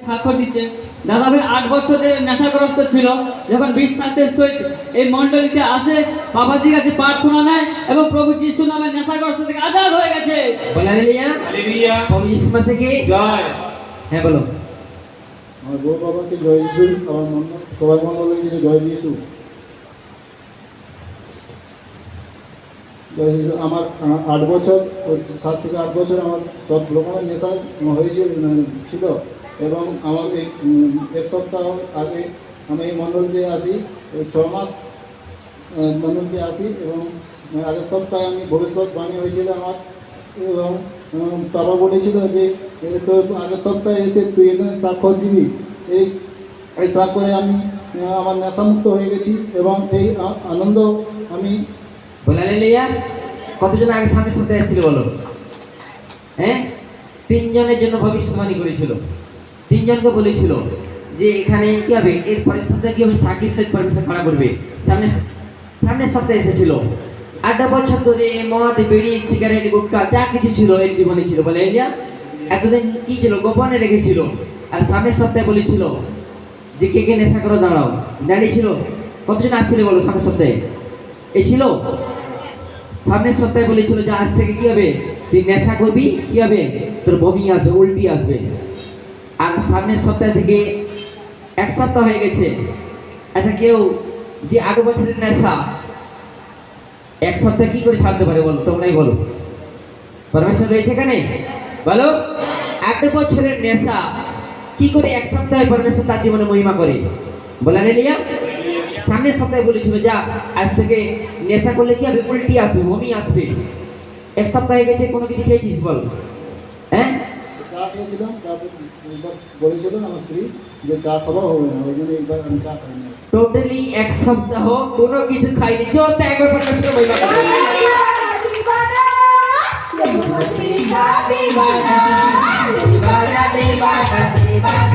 স্বাক্ষর দিচ্ছে। দাদা ভাই 8 বছর ধরে নেশাগ্রস্ত ছিল। যখন বিশ্বাসের সহিত এই মণ্ডলীতে আসে, বাবাজির কাছে প্রার্থনা নেয় এবং প্রভু যিশু নামে নেশাগ্রস্ত থেকে আজাদ হয়ে গেছে। বলে হালেলুয়া, হালেলুয়া, প্রভু যিশু মাসিকে জয়। হ্যাঁ বলো। আমার বউ বাবাকে জয় যিশু, আমার সবাই মণ্ডলীকে জয় যিশু। জয় যিশু। আমার 8 বছর, 7 থেকে 8 বছর আমার সব রকমের নেশা হয়েছিল ছিল এবং আমার এই 1 সপ্তাহ আগে আমি এই মণ্ডলীতে আসি। 6 মাস মণ্ডলীতে আসি এবং আগের সপ্তাহে আমি ভবিষ্যৎবাণী হয়েছিল আমার, এবং বাবা বলেছিল যে তো আগের সপ্তাহে এসে তুই এখানে স্বাক্ষর দিবি। এই স্বাক্ষরে আমি আমার নেশামুক্ত হয়ে গেছি এবং এই আনন্দ আমি। বলে হালেলুয়া। কতজন আগে সামনের সপ্তাহে এসেছিল বলো? হ্যাঁ, 3 জনের জন্য ভবিষ্যৎবাণী করেছিল। 3 জনকে বলেছিল যে এখানে কি হবে, এর পরের সপ্তাহে কি হবে, সাকির সহিত পরমেশ্বর খাড়া করবে। সামনের সপ্তাহে এসেছিল। 8 বছর ধরে মদ, বিড়ি, সিগারেট, গুটখা যা কিছু ছিল এর জীবনে ছিল। বলে হালেলুয়া। এতদিন কি ছিল, গোপনে রেখেছিল। আর সামনের সপ্তাহে বলেছিল যে কে কে নেশা করো দাঁড়াও। দাঁড়িয়েছিল। কতজন আসছিল বলো সামনের সপ্তাহে? এ ছিল। সামনের সপ্তাহে বলেছিল যে আজ থেকে কি হবে, তুই নেশা করবি, কি হবে, তোর বমি আসবে, উল্টি আসবে। আর সামনের সপ্তাহ থেকে 1 সপ্তাহ হয়ে গেছে। আচ্ছা, কেউ যে 8 বছরের নেশা 1 সপ্তাহে কি করে ছাড়তে পারে বলো? তোমরাই বলো। পরমেশ্বর রয়েছে এখানে, বলো। 8 বছরের নেশা কি করে 1 সপ্তাহে পরমেশ্বর তার জীবনে মহিমা করে? বলে হালেলুয়া। সামনের সপ্তাহে বলেছিল যা আজ থেকে নেশা করলে কি হবে, উল্টি আসবে, বমি আসবে। 1 সপ্তাহ হয়ে গেছে, কোনো কিছু খেয়েছিস বল? হ্যাঁ, চা খেয়েছিলাম। তারপর একবার বলেছিল আমার স্ত্রী যে চা খাওয়া হবে না, ওই জন্য একবার আমি চা খাই না। টোটালি 1 সপ্তাহ কোনো কিছু খাইনি। যত একবার পরমেশ্বর মহিমা করে। Divana, divana, divana, divana, divana,